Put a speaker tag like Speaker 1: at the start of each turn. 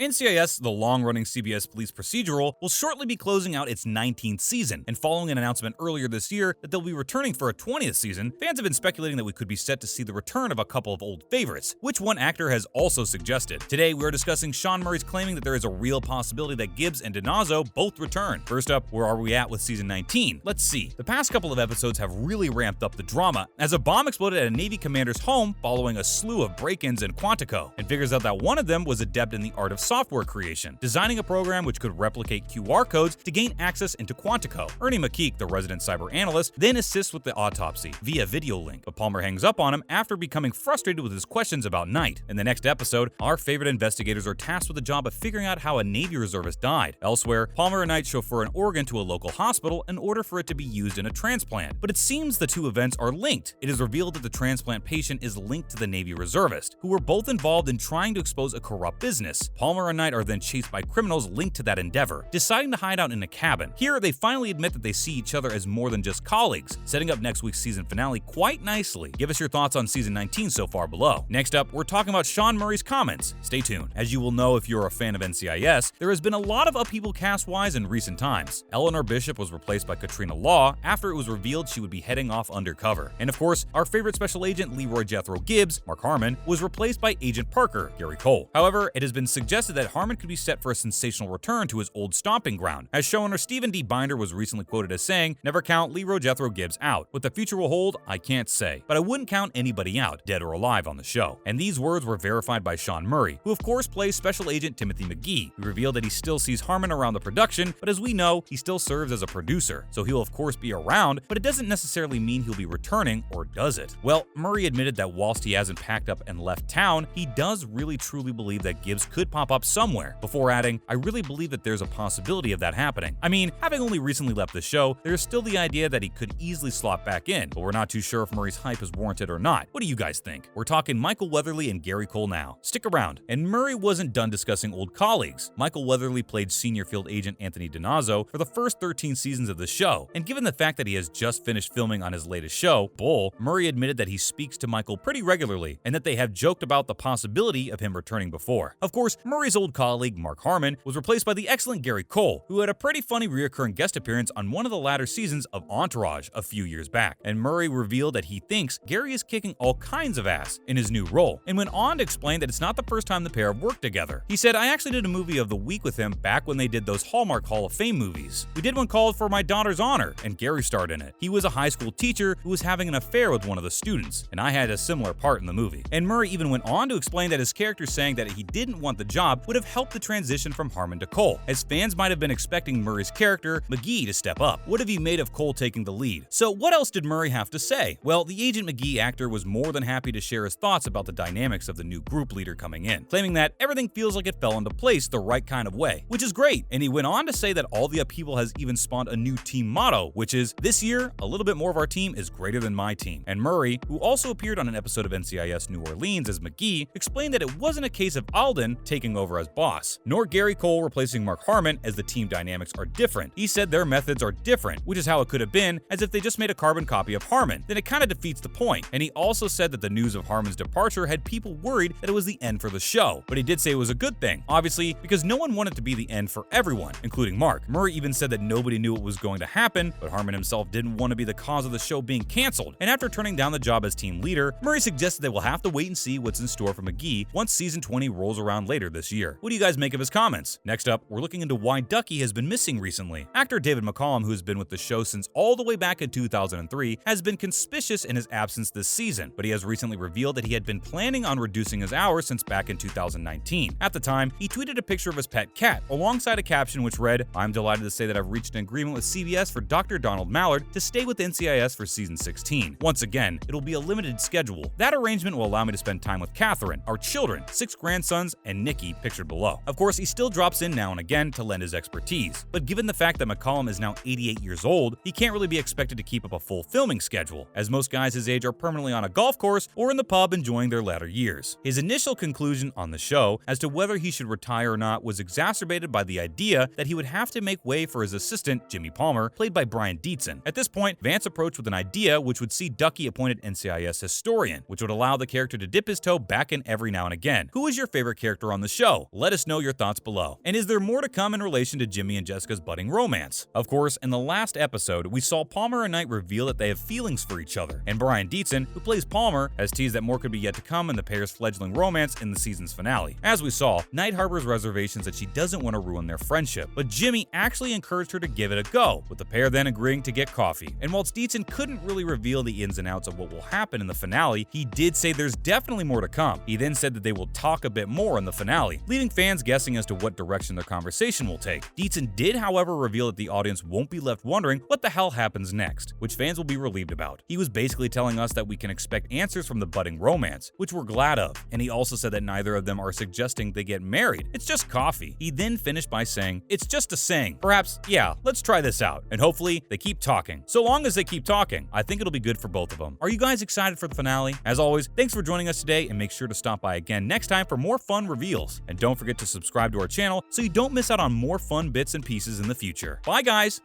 Speaker 1: NCIS, the long-running CBS police procedural, will shortly be closing out its 19th season, and following an announcement earlier this year that they'll be returning for a 20th season, fans have been speculating that we could be set to see the return of a couple of old favorites, which one actor has also suggested. Today, we are discussing Sean Murray's claiming that there is a real possibility that Gibbs and DiNozzo both return. First up, where are we at with season 19? Let's see. The past couple of episodes have really ramped up the drama, as a bomb exploded at a Navy commander's home following a slew of break-ins in Quantico, and figures out that one of them was adept in the art of software creation, designing a program which could replicate QR codes to gain access into Quantico. Ernie McKeek, the resident cyber analyst, then assists with the autopsy via video link, but Palmer hangs up on him after becoming frustrated with his questions about Knight. In the next episode, our favorite investigators are tasked with the job of figuring out how a Navy reservist died. Elsewhere, Palmer and Knight chauffeur an organ to a local hospital in order for it to be used in a transplant, but it seems the two events are linked. It is revealed that the transplant patient is linked to the Navy reservist, who were both involved in trying to expose a corrupt business. Palmer and Knight are then chased by criminals linked to that endeavor, deciding to hide out in a cabin. Here, they finally admit that they see each other as more than just colleagues, setting up next week's season finale quite nicely. Give us your thoughts on season 19 so far below. Next up, we're talking about Sean Murray's comments. Stay tuned. As you will know if you're a fan of NCIS, there has been a lot of upheaval cast-wise in recent times. Eleanor Bishop was replaced by Katrina Law after it was revealed she would be heading off undercover. And of course, our favorite special agent Leroy Jethro Gibbs, Mark Harmon, was replaced by Agent Parker, Gary Cole. However, it has been suggested that Harmon could be set for a sensational return to his old stomping ground, as showrunner Stephen D. Binder was recently quoted as saying, "Never count Leroy Jethro Gibbs out. What the future will hold, I can't say, but I wouldn't count anybody out, dead or alive, on the show." And these words were verified by Sean Murray, who of course plays Special Agent Timothy McGee, who revealed that he still sees Harmon around the production, but as we know, he still serves as a producer, so he'll of course be around, but it doesn't necessarily mean he'll be returning, or does it? Well, Murray admitted that whilst he hasn't packed up and left town, he does really truly believe that Gibbs could pop up somewhere, before adding, "I really believe that there's a possibility of that happening. I mean, having only recently left the show, there's still the idea that he could easily slot back in, but we're not too sure if Murray's hype is warranted or not. What do you guys think? We're talking Michael Weatherly and Gary Cole now. Stick around." And Murray wasn't done discussing old colleagues. Michael Weatherly played senior field agent Anthony DiNozzo for the first 13 seasons of the show, and given the fact that he has just finished filming on his latest show, Bull, Murray admitted that he speaks to Michael pretty regularly, and that they have joked about the possibility of him returning before. Of course, Murray's old colleague, Mark Harmon, was replaced by the excellent Gary Cole, who had a pretty funny reoccurring guest appearance on one of the latter seasons of Entourage a few years back. And Murray revealed that he thinks Gary is kicking all kinds of ass in his new role, and went on to explain that it's not the first time the pair have worked together. He said, "I actually did a movie of the week with him back when they did those Hallmark Hall of Fame movies. We did one called For My Daughter's Honor, and Gary starred in it. He was a high school teacher who was having an affair with one of the students, and I had a similar part in the movie." And Murray even went on to explain that his character saying that he didn't want the job would have helped the transition from Harmon to Cole, as fans might have been expecting Murray's character, McGee, to step up. What have you made of Cole taking the lead? So what else did Murray have to say? Well, the Agent McGee actor was more than happy to share his thoughts about the dynamics of the new group leader coming in, claiming that everything feels like it fell into place the right kind of way, which is great. And he went on to say that all the upheaval has even spawned a new team motto, which is, "This year, a little bit more of our team is greater than my team." And Murray, who also appeared on an episode of NCIS New Orleans as McGee, explained that it wasn't a case of Alden taking over as boss, nor Gary Cole replacing Mark Harmon, as the team dynamics are different. He said their methods are different, which is how it could have been, as if they just made a carbon copy of Harmon. Then it kind of defeats the point. And he also said that the news of Harmon's departure had people worried that it was the end for the show, but he did say it was a good thing, obviously, because no one wanted to be the end for everyone, including Mark. Murray even said that nobody knew what was going to happen, but Harmon himself didn't want to be the cause of the show being canceled. And after turning down the job as team leader, Murray suggested that we'll have to wait and see what's in store for McGee once season 20 rolls around later this year. What do you guys make of his comments? Next up, we're looking into why Ducky has been missing recently. Actor David McCallum, who has been with the show since all the way back in 2003, has been conspicuous in his absence this season, but he has recently revealed that he had been planning on reducing his hours since back in 2019. At the time, he tweeted a picture of his pet cat alongside a caption which read, "I'm delighted to say that I've reached an agreement with CBS for Dr. Donald Mallard to stay with NCIS for season 16. Once again, it'll be a limited schedule. That arrangement will allow me to spend time with Catherine, our children, 6 grandsons, and Nikki, pictured below." Of course, he still drops in now and again to lend his expertise, but given the fact that McCallum is now 88 years old, he can't really be expected to keep up a full filming schedule, as most guys his age are permanently on a golf course or in the pub enjoying their latter years. His initial conclusion on the show as to whether he should retire or not was exacerbated by the idea that he would have to make way for his assistant, Jimmy Palmer, played by Brian Dietzen. At this point, Vance approached with an idea which would see Ducky appointed NCIS historian, which would allow the character to dip his toe back in every now and again. Who is your favorite character on the show? show? Let us know your thoughts below. And is there more to come in relation to Jimmy and Jessica's budding romance? Of course, in the last episode, we saw Palmer and Knight reveal that they have feelings for each other, and Brian Dietzen, who plays Palmer, has teased that more could be yet to come in the pair's fledgling romance in the season's finale. As we saw, Knight harbors reservations that she doesn't want to ruin their friendship, but Jimmy actually encouraged her to give it a go, with the pair then agreeing to get coffee. And whilst Dietzen couldn't really reveal the ins and outs of what will happen in the finale, he did say there's definitely more to come. He then said that they will talk a bit more in the finale, leaving fans guessing as to what direction their conversation will take. Dietzen did, however, reveal that the audience won't be left wondering what the hell happens next, which fans will be relieved about. He was basically telling us that we can expect answers from the budding romance, which we're glad of, and he also said that neither of them are suggesting they get married. It's just coffee. He then finished by saying, "It's just a saying. Perhaps, yeah, let's try this out, and hopefully they keep talking. So long as they keep talking, I think it'll be good for both of them." Are you guys excited for the finale? As always, thanks for joining us today, and make sure to stop by again next time for more fun reveals. And don't forget to subscribe to our channel so you don't miss out on more fun bits and pieces in the future. Bye, guys!